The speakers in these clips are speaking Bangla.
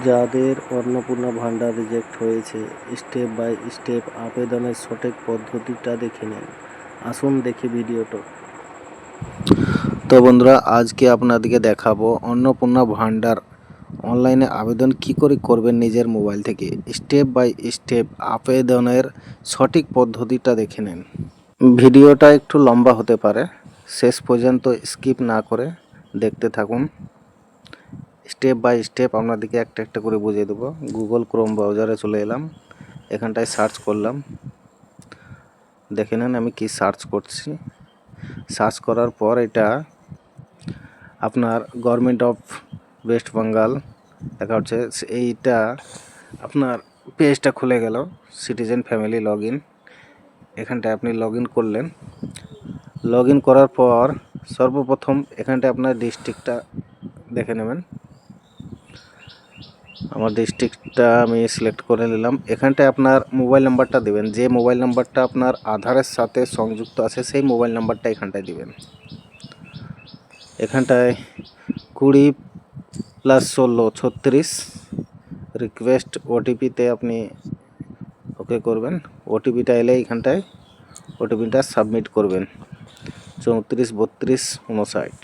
যাদের অন্নপূর্ণা ভান্ডার রিজেক্ট হয়েছে, স্টেপ বাই স্টেপ আবেদনের সঠিক পদ্ধতিটা দেখে নিন। আসুন দেখি ভিডিওটা। তো বন্ধুরা, আজকে আপনাদেরকে দেখাবো অন্নপূর্ণা ভান্ডার অনলাইনে আবেদন কি করে করবেন নিজের মোবাইল থেকে। স্টেপ বাই স্টেপ আবেদনের সঠিক পদ্ধতিটা দেখে নিন। ভিডিওটা একটু লম্বা হতে পারে, শেষ পর্যন্ত স্কিপ না করে দেখতে থাকুন। স্টেপ বাই স্টেপ আপনাদেরকে একটা একটা করে বুঝিয়ে দেবো। গুগল ক্রোম ব্রাউজারে চলে এলাম, এখানটায় সার্চ করলাম। দেখে নেন আমি কি সার্চ করছি। সার্চ করার পর এটা আপনার গভর্নমেন্ট অফ ওয়েস্ট বেঙ্গল দেখা হচ্ছে। এইটা আপনার পেজটা খুলে গেল, সিটিজেন ফ্যামিলি লগ ইন। এখানটায় আপনি লগ ইন করলেন। লগ ইন করার পর সর্বপ্রথম এখানটায় আপনার ডিস্ট্রিক্টটা দেখে নেবেন। আমার ডিস্ট্রিক্টটা আমি সিলেক্ট করে নিলাম। এখানটায় আপনার মোবাইল নাম্বারটা দেবেন, যে মোবাইল নাম্বারটা আপনার আধারের সাথে সংযুক্ত আছে সেই মোবাইল নাম্বারটা এখানটায় দিবেন। এখানটায় 20+16 36 রিকোয়েস্ট ওটিপিতে আপনি ওকে করবেন। ওটিপিটা এলে এখানটায় ওটিপিটা সাবমিট করবেন। 34 32 59।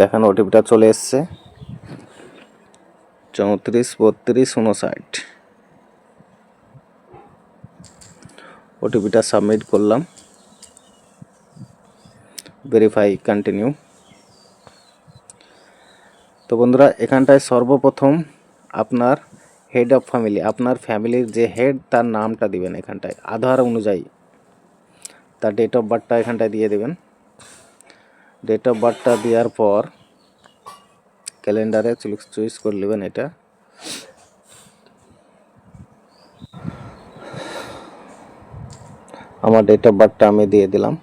দেখেন ওটিপিটা চলে এসছে 34 32 59। ওটিপিটা সাবমিট করলাম, ভেরিফাই কন্টিনিউ। তো বন্ধুরা, এখানটায় সর্বপ্রথম আপনার হেড অফ ফ্যামিলি, আপনার ফ্যামিলির যে হেড তার নামটা দিবেন। এখানটায় আধার অনুযায়ী তার ডেট অফ বার্থটা এখানটায় দিয়ে দেবেন। ডেট অফ বার্থটা দেওয়ার পর ক্যালেন্ডারে চুজ করে নেবেন। এটা আমার ডেট অফ বার্থটা আমি দিয়ে দিলাম।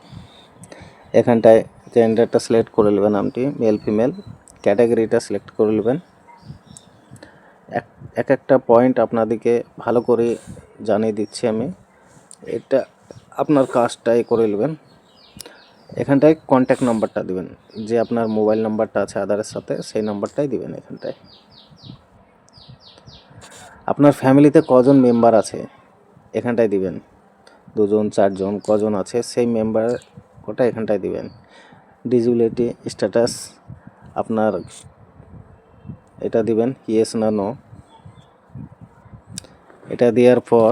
এখানটায় জেন্ডারটা সিলেক্ট করে নেবেন, নামটি মেল ফিমেল। ক্যাটাগরিটা সিলেক্ট করে নেবেন। এক একটা পয়েন্ট আপনাদেরকে ভালো করে জানিয়ে দিচ্ছি আমি। এটা আপনার কাজটাই করে নেবেন। এখানটায় কন্ট্যাক্ট নাম্বারটা দিবেন, যে আপনার মোবাইল নাম্বারটা আছে আধারের সাথে সেই নাম্বারটাই দিবেন। এখানটায় আপনার ফ্যামিলিতে কজন মেম্বার আছে এখানটায় দিবেন, 2 জন 4 জন কজন আছে সেই মেম্বার ওটা এখানটায় দিবেন। ডিসেবিলিটি স্ট্যাটাস আপনার এটা দিবেন, ইয়েস না নো। এটা দেওয়ার পর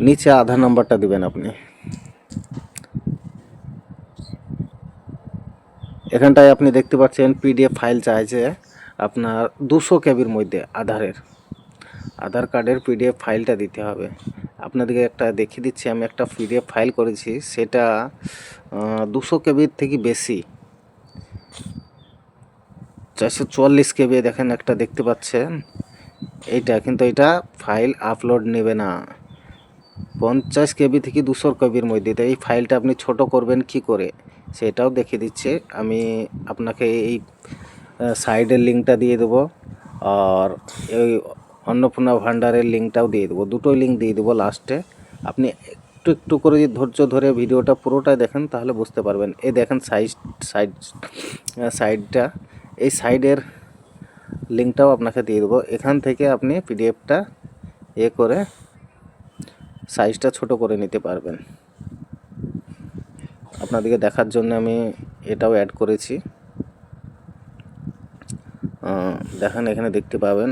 নিচে আধার নাম্বারটা দিবেন আপনি। এখানটায় আপনি দেখতে পাচ্ছেন পিডিএফ ফাইল চাইছে আপনার 200 কেবির মধ্যে। আধার কার্ডের পিডিএফ ফাইলটা দিতে হবে। আপনাদেরকে একটা দেখিয়ে দিচ্ছি, আমি একটা পিডিএফ ফাইল করেছি, সেটা 200 কেবির থেকে বেশি, 444 কেবি। দেখেন একটা দেখতে পাচ্ছেন এইটা, কিন্তু এটা ফাইল আপলোড নেবে না। 50 কেবি থেকে 200 কেবির মধ্যে। তো এই ফাইলটা আপনি ছোট করবেন কি করে সেটাও দেখিয়ে দিচ্ছে আমি আপনাকে। এই সাইডের লিঙ্কটা দিয়ে দেবো, আর এই অন্নপূর্ণা ভান্ডারের লিঙ্কটাও দিয়ে দেবো। দুটোই লিঙ্ক দিয়ে দেবো লাস্টে। আপনি একটু একটু করে যদি ধৈর্য ধরে ভিডিওটা পুরোটাই দেখেন তাহলে বুঝতে পারবেন। এই দেখেন সাইডটা, এই সাইডের লিঙ্কটাও আপনাকে দিয়ে দেবো। এখান থেকে আপনি পিডিএফটা করে সাইজটা ছোট করে নিতে পারবেন। আপনাদেরকে দেখার জন্য আমি এটাও অ্যাড করেছি। দেখেন এখানে দেখতে পাবেন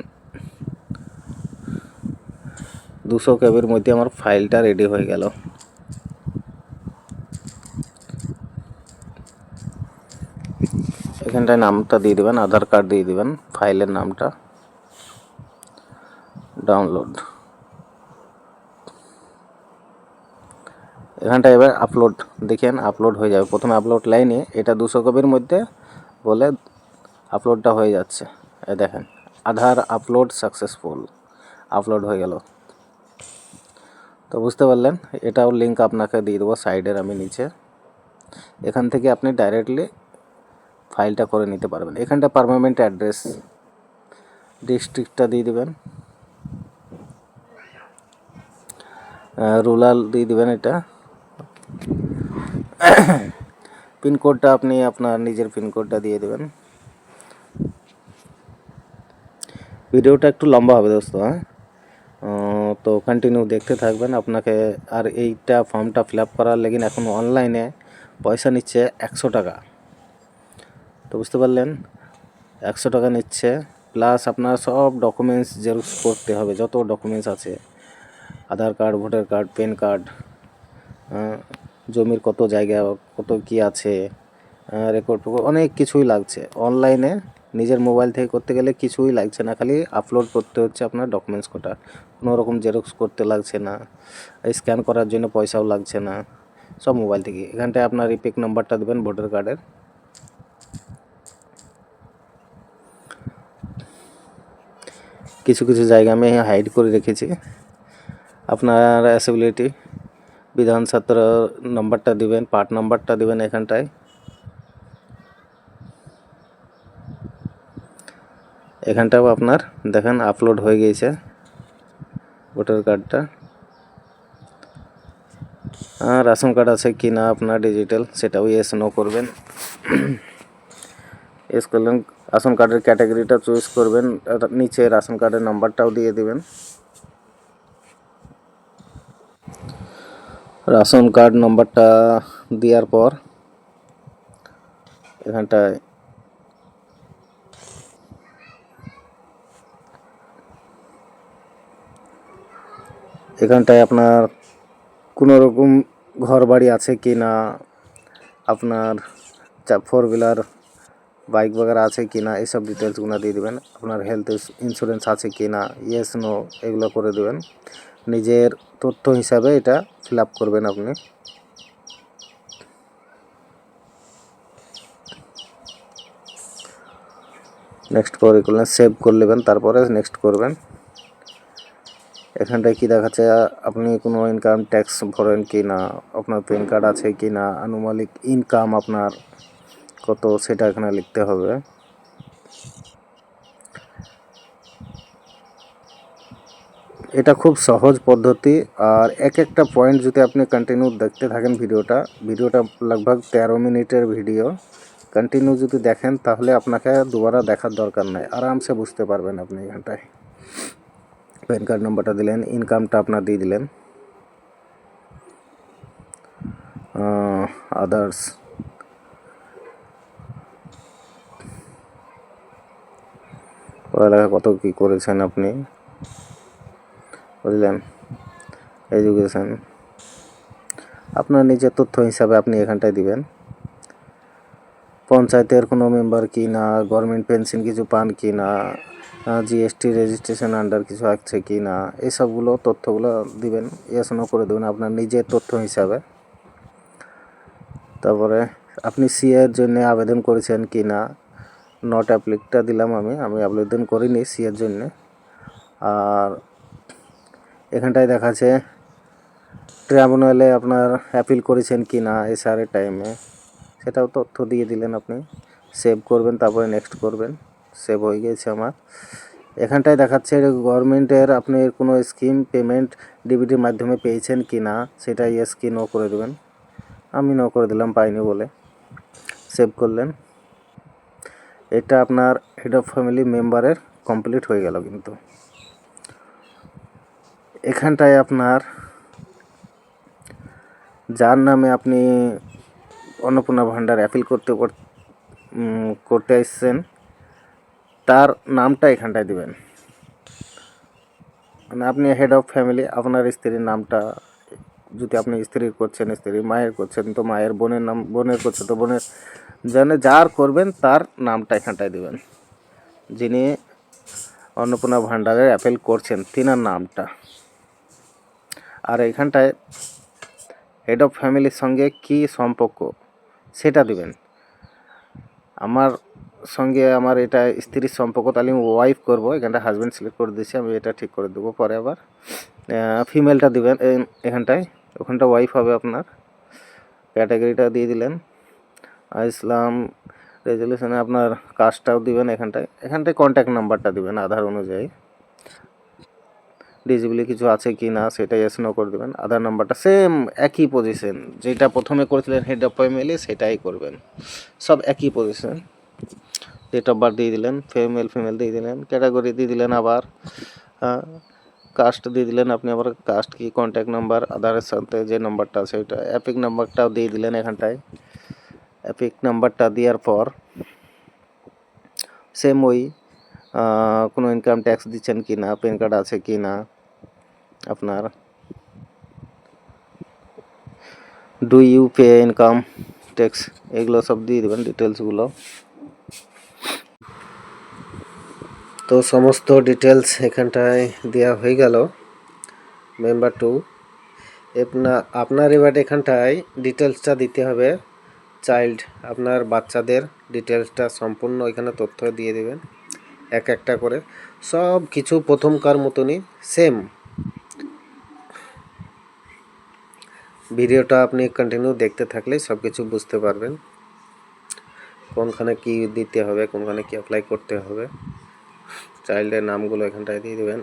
200 কেবির মধ্যে আমার ফাইলটা রেডি হয়ে গেল। এখানটায় নামটা দিয়ে দেবেন, আধার কার্ড দিয়ে দেবেন, ফাইলের নামটা। ডাউনলোড, এখানটায় এবার আপলোড, দেখেন আপলোড হয়ে যাবে। প্রথমে আপলোড লাইনে এটা 200 কেবির মধ্যে বলে আপলোডটা হয়ে যাচ্ছে। এই দেখেন আধার আপলোড সাকসেসফুল, আপলোড হয়ে গেল। তো বুঝতে পারলেন, এটাও লিঙ্ক আপনাকে দিয়ে দেবো সাইডের আমি নিচে। এখান থেকে আপনি ডাইরেক্টলি ফাইলটা করে নিতে পারবেন। এখানটা পার্মানেন্ট অ্যাড্রেস ডিস্ট্রিক্টটা দিয়ে দেবেন, রুরাল দিয়ে দেবেন। এটা পিনকোডটা আপনি আপনার নিজের পিনকোডটা দিয়ে দেবেন। ভিডিওটা একটু লম্বা হবে দোস্ত, হ্যাঁ, তো কন্টিনিউ দেখতে থাকবেন। আপনাকে আর এইটা ফর্মটা ফিল আপ করার লেগিন এখন অনলাইনে পয়সা নিচ্ছে 100 টাকা। তো বুঝতে পারলেন, 100 টাকা নিচ্ছে, প্লাস আপনার সব ডকুমেন্টস জেরক্স করতে হবে, যত ডকুমেন্টস আছে, Aadhaar card, voter card, PAN card, জমির কত জায়গা, কত কি আছে, রেকর্ড, অনেক কিছুই লাগছে। অনলাইনে নিজের মোবাইল থেকে করতে গেলে কিছুই লাগছে না, খালি আপলোড করতে হচ্ছে আপনার ডকুমেন্টস কটা, কোনো রকম জেরক্স করতে লাগছে না, স্ক্যান করার জন্য পয়সাও লাগছে না, সব মোবাইল থেকে। এখানটায় আপনার ইপিক নাম্বারটা দেবেন ভোটার কার্ডের। কিছু কিছু জায়গা আমি হাইড করে রেখেছি। আপনার অ্যাসেবিলিটি বিধান ছাত্র নাম্বারটা দিবেন, পার্ট নাম্বারটা দিবেন এখানটায়। এখানটাও আপনার দেখেন আপলোড হয়ে গিয়েছে ভোটার কার্ডটা। রেশন কার্ড আছে কি না আপনার ডিজিটাল, সেটাও ইয়েস নো করবেন। ইয়েস করলেন, রেশন কার্ডের ক্যাটাগরিটা চুজ করবেন, নিচে রেশন কার্ডের নাম্বারটাও দিয়ে দিবেন। রেশন কার্ড নাম্বারটা দেওয়ার পর এখানটায় আপনার কোনো রকম ঘর বাড়ি আছে কি না, আপনার 4 হুইলার বাইক বগেরা আছে কি না, এইসব ডিটেলসগুলো দিয়ে দেবেন। আপনার হেলথ ইন্স্যুরেন্স আছে কি না, ইয়েস নো এগুলো করে দেবেন। নিজের তথ্য হিসাবে এটা ফিল আপ করবেন আপনি। নেক্সট করে করলেন, সেভ করে নেবেন, তারপরে নেক্সট করবেন। এখানটায় কি দেখাচ্ছে, আপনি কোনো ইনকাম ট্যাক্স ভরেন কি না, আপনার প্যান কার্ড আছে কি না, আনুমানিক ইনকাম আপনার কত সেটা এখানে লিখতে হবে। এটা খুব সহজ পদ্ধতি, আর এক একটা পয়েন্ট যদি আপনি কন্টিনিউ দেখতে থাকেন ভিডিওটা লগভগ 13 মিনিটের ভিডিও। কন্টিনিউ যদি দেখেন তাহলে আপনাকে দুবারা দেখার দরকার নাই, আরামসে বুঝতে পারবেন আপনি। এখানটায় প্যান কার্ড নাম্বারটা দিলেন, ইনকামটা আপনার দিয়ে দিলেন, আদার্স, পড়ালেখা কত কি করেছেন আপনি, বুঝলেন, এডুকেশান, আপনার নিজের তথ্য হিসাবে আপনি এখানটায় দিবেন। পঞ্চায়েতের কোনো মেম্বার কি না, গভর্নমেন্ট পেনশন কিছু পান কি না, জিএসটি রেজিস্ট্রেশন আন্ডার কিছু আছে কি না, এইসবগুলো তথ্যগুলো দিবেন, ইয়েস নো করে দেবেন আপনার নিজের তথ্য হিসাবে। তারপরে আপনি সিএর জন্য আবেদন করেছেন কি না, নট অ্যাপ্লিকটা দিলাম, আমি আবেদন করিনি সিএর জন্য। আর এখানটায় দেখাচ্ছে ট্রাইব্যুনালে আপনার অ্যাপিল করেছেন কি না এসআরের টাইমে, সেটাও তথ্য দিয়ে দিলেন আপনি। সেভ করবেন, তারপরে নেক্সট করবেন। সেভ হয়ে গেছে আমার। এখানটায় দেখাচ্ছে গভর্নমেন্টের আপনি কোনো স্কিম পেমেন্ট ডিবিটির মাধ্যমে পেয়েছেন কি না, সেটা ইয়েস কি নো করে দেবেন। আমি নো করে দিলাম, পাইনি বলে। সেভ করলেন। এটা আপনার হেড অফ ফ্যামিলি মেম্বারের কমপ্লিট হয়ে গেল। কিন্তু এখানটায় আপনার যার নামে আপনি অন্নপূর্ণা ভাণ্ডার অ্যাপিল করতে এসছেন, তার নামটা এখানটায় দিবেন। মানে আপনি হেড অফ ফ্যামিলি, আপনার স্ত্রীর নামটা, যদি আপনি স্ত্রীর করছেন স্ত্রীর, মায়ের করছেন তো মায়ের, বোনের নাম বোনের করছে তো বোনের, যার করবেন তার নামটা এখানটায় দিবেন। যিনি অন্নপূর্ণা ভাণ্ডারের অ্যাপিল করছেন তিনার নামটা। আর এখানটায় হেড অফ ফ্যামিলির সঙ্গে কি সম্পর্ক সেটা দিবেন। আমার সঙ্গে আমার এটা স্ত্রীর সম্পর্ক, তাহলে আমি ওয়াইফ করবো, এখানটা হাজব্যান্ড সিলেক্ট করে দিয়েছি, আমি এটা ঠিক করে দেবো পরে। আবার ফিমেলটা দিবেন এখানটায়, ওখানটা ওয়াইফ হবে আপনার। ক্যাটাগরিটা দিয়ে দিলেন ইসলাম, রেজলিউশনে আপনার কাস্টটাও দিবেন, এখানটায় কন্ট্যাক্ট নাম্বারটা দিবেন আধার অনুযায়ী। ডিজিবলি কিছু আছে কি না সেটা ইয়েস নো করে দেবেন। আধার নাম্বারটা সেম একই পজিশন, যেটা প্রথমে করেছিলেন হেড অফ ফ্যামিলি সেটাই করবেন, সব একই পজিশন। ডেট অফ বার্থ দিয়ে দিলেন, ফিমেল দিয়ে দিলেন, ক্যাটাগরি দিয়ে দিলেন, আবার কাস্ট দিয়ে দিলেন আপনি, আবার কাস্ট কি, কন্ট্যাক্ট নাম্বার আধারের সাথে যে নাম্বারটা আছে ওইটা, অ্যাপিক নাম্বারটাও দিয়ে দিলেন এখানটায়। অ্যাপিক নাম্বারটা দেওয়ার পর সেম ওই কোনো ইনকাম ট্যাক্স দিচ্ছেন কি না, প্যান কার্ড আছে কি না আপনার, do you pay income tax, এগুলো সব দিয়ে দেবেন ডিটেলসগুলো। তো সমস্ত ডিটেলস এখানটায় দেওয়া হয়ে গেল। মেম্বার 2 আপনার এবার এখানটায় ডিটেলসটা দিতে হবে, চাইল্ড আপনার বাচ্চাদের ডিটেলসটা সম্পূর্ণ এখানে তথ্য দিয়ে দেবেন এক একটা করে, সব কিছু প্রথমকার মতনই সেম। ভিডিওটা আপনি কন্টিনিউ দেখতে থাকলে সব কিছু বুঝতে পারবেন, কোনখানে কি দিতে হবে, কোনখানে কি অ্যাপ্লাই করতে হবে। চাইল্ডের নামগুলো এখানটায় দিয়ে দেবেন।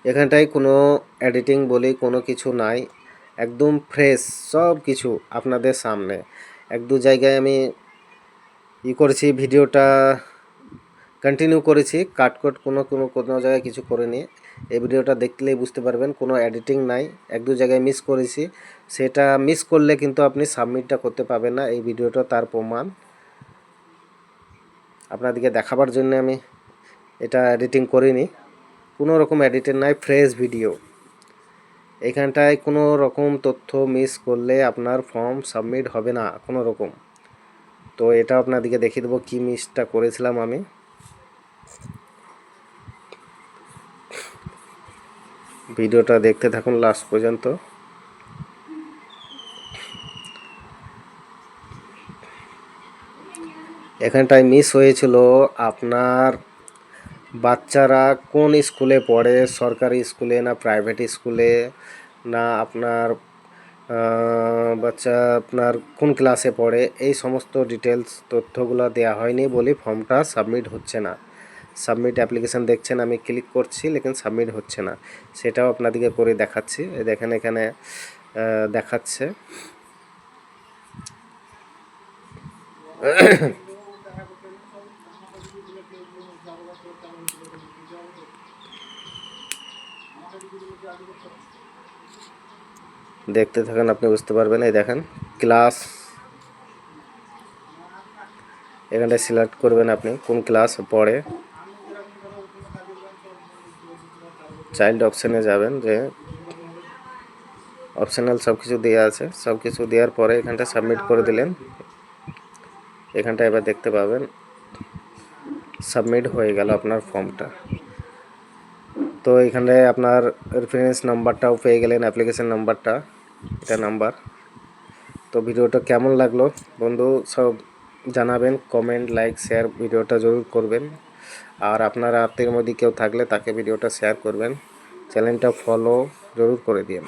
এখানটায় কোনো এডিটিং বলে কোনো কিছু নাই, একদম ফ্রেশ সব কিছু আপনাদের সামনে। এক দু জায়গায় আমি করেছি, ভিডিওটা কন্টিনিউ করেছি, কাট কোনো জায়গায় কিছু করিনি। এই ভিডিওটা দেখলেই বুঝতে পারবেন কোনো এডিটিং নাই, এক দু জায়গায় মিস করেছি, সেটা মিস করলে কিন্তু আপনি সাবমিটটা করতে পারবেন না। এই ভিডিওটা তার প্রমাণ, আপনাদেরকে দেখাবার জন্য আমি এটা এডিটিং করিনি, কোনো রকম এডিটিং নাই, ফ্রেশ ভিডিও। এখানটায় কোনো রকম তথ্য মিস করলে আপনার ফর্ম সাবমিট হবে না কোনো রকম। তো এটা আপনাদেরকে দেখিয়ে দেবো কী মিসটা করেছিলাম আমি। ভিডিওটা দেখতে থাকুন লাস্ট পর্যন্ত। এখানটায় মিস হয়েছিল আপনার বাচ্চারা কোন স্কুলে পড়ে, সরকারি স্কুলে না প্রাইভেট স্কুলে, না আপনার বাচ্চা আপনার কোন ক্লাসে পড়ে, এই সমস্ত ডিটেলস তথ্যগুলো দেওয়া হয়নি বলে ফর্মটা সাবমিট হচ্ছে না। সাবমিট অ্যাপ্লিকেশান দেখছেন আমি ক্লিক করছি, লেকিন সাবমিট হচ্ছে না, সেটাও আপনাদেরকে করে দেখাচ্ছি। দেখেন এখানে দেখাচ্ছে। দেখতে থাকেন আপনি বুঝতে পারবেন। এই দেখেন ক্লাস, এখানটায় সিলেক্ট করবেন আপনি কোন ক্লাস পড়ে। চাইল্ড অপশানে যাবেন, যে অপশনাল সব কিছু দেওয়া আছে, সব কিছু দেওয়ার পরে এখানটা সাবমিট করে দিলেন। এখানটা এবার দেখতে পাবেন সাবমিট হয়ে গেল আপনার ফর্মটা। তো এখানে আপনার রেফারেন্স নাম্বারটাও পেয়ে গেলেন, অ্যাপ্লিকেশন নাম্বারটা, এটা নাম্বার। তো ভিডিওটা কেমন লাগলো বন্ধু সব জানাবেন, কমেন্ট লাইক শেয়ার ভিডিওটা জরুর করবেন। আর আপনার আত্মীয়ের মধ্যে কেউ থাকলে তাকে ভিডিওটা শেয়ার করবেন, চ্যানেলটা ফলো জরুর করে দিন।